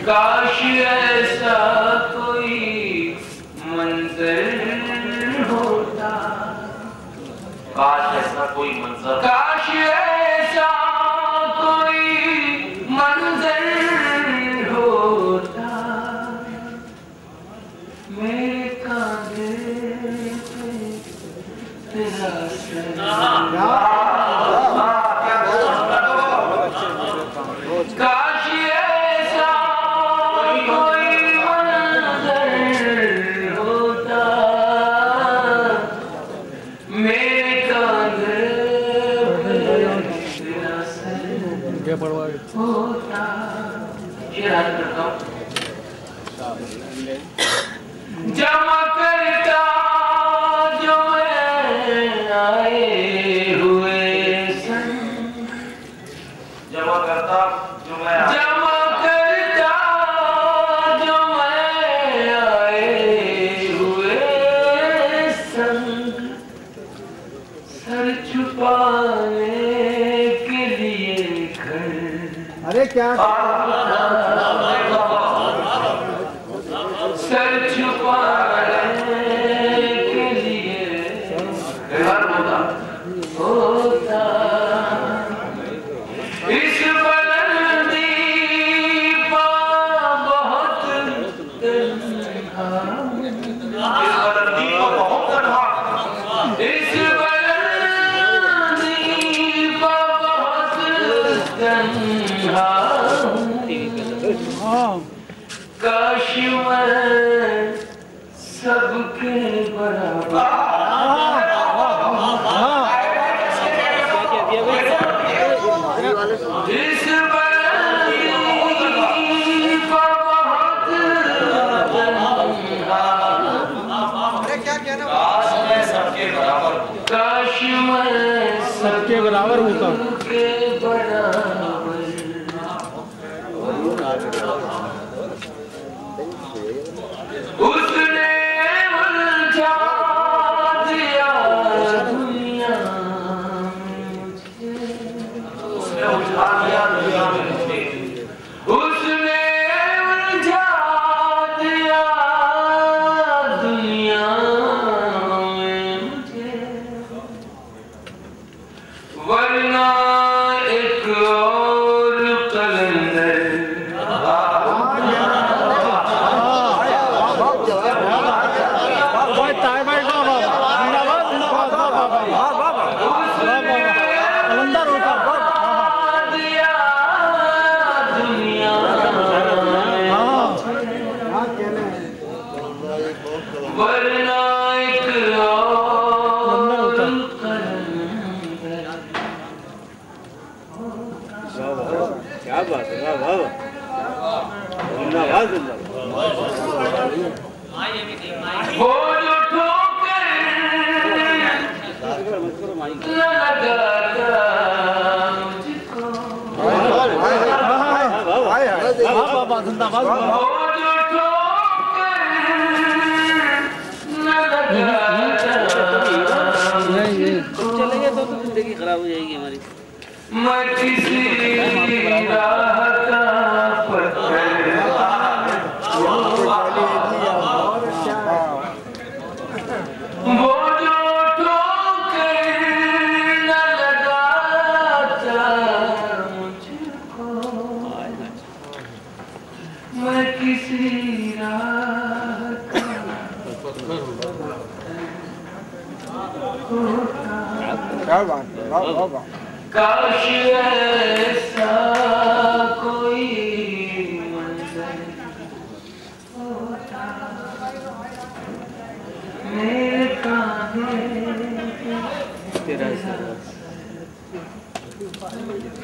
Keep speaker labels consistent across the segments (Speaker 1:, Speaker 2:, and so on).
Speaker 1: काश ऐसा कोई मंजर होता,
Speaker 2: काश ऐसा कोई मंजर,
Speaker 1: काश ऐसा कोई मंजर होता, मेरे कांधे पे तेरा सर, काश ऐसा कोई मंजर होता, मेरे कांधे पे तेरा सर होता। शेर याद करता हूँ। जमा करता जो मैं आए हुए संग,
Speaker 2: जमा करता जो मैं
Speaker 1: जमा करता जो मैं आए हुए संग, सर छुपाने के लिए घर,
Speaker 3: अरे क्या
Speaker 1: सर छुपाने के लिए घर होता, इस बुलंदी पर बहुत तन्हा,
Speaker 2: इस बुलंदी को बहुत तन्हा,
Speaker 1: इस बुलंदी पर बहुत तन्हा, काश मैं सबके बराबर, इस बुलंदी पर बहुत तन्हा,
Speaker 2: काश मैं सबके बराबर हूँ,
Speaker 1: काश मैं सबके
Speaker 3: बराबर होता,
Speaker 1: के बराबर, उसने उलझा दिया दुनिया मुझे,
Speaker 2: उसने उठा दिया दुनिया में मुझे,
Speaker 1: उसने उलझा दिया दुनिया में मुझे, वरना एक और कलंदर
Speaker 3: क्या बात है, वाह जिंदाबाद
Speaker 1: वो जो ठोकर लगाता मुझको, वो जो ठोकर लगाता
Speaker 4: चलेंगे तो जिंदगी खराब हो जाएगी हमारी।
Speaker 1: मैं किसी राह का पत्थर, वो जो ठोकर न लगाता मुझको, मैं किसी राह का
Speaker 3: क्या बात है,
Speaker 1: काश ऐसा कोई मंजर होता, मेरे कांधे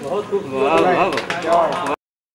Speaker 4: बहुत खूब, वाह वाह।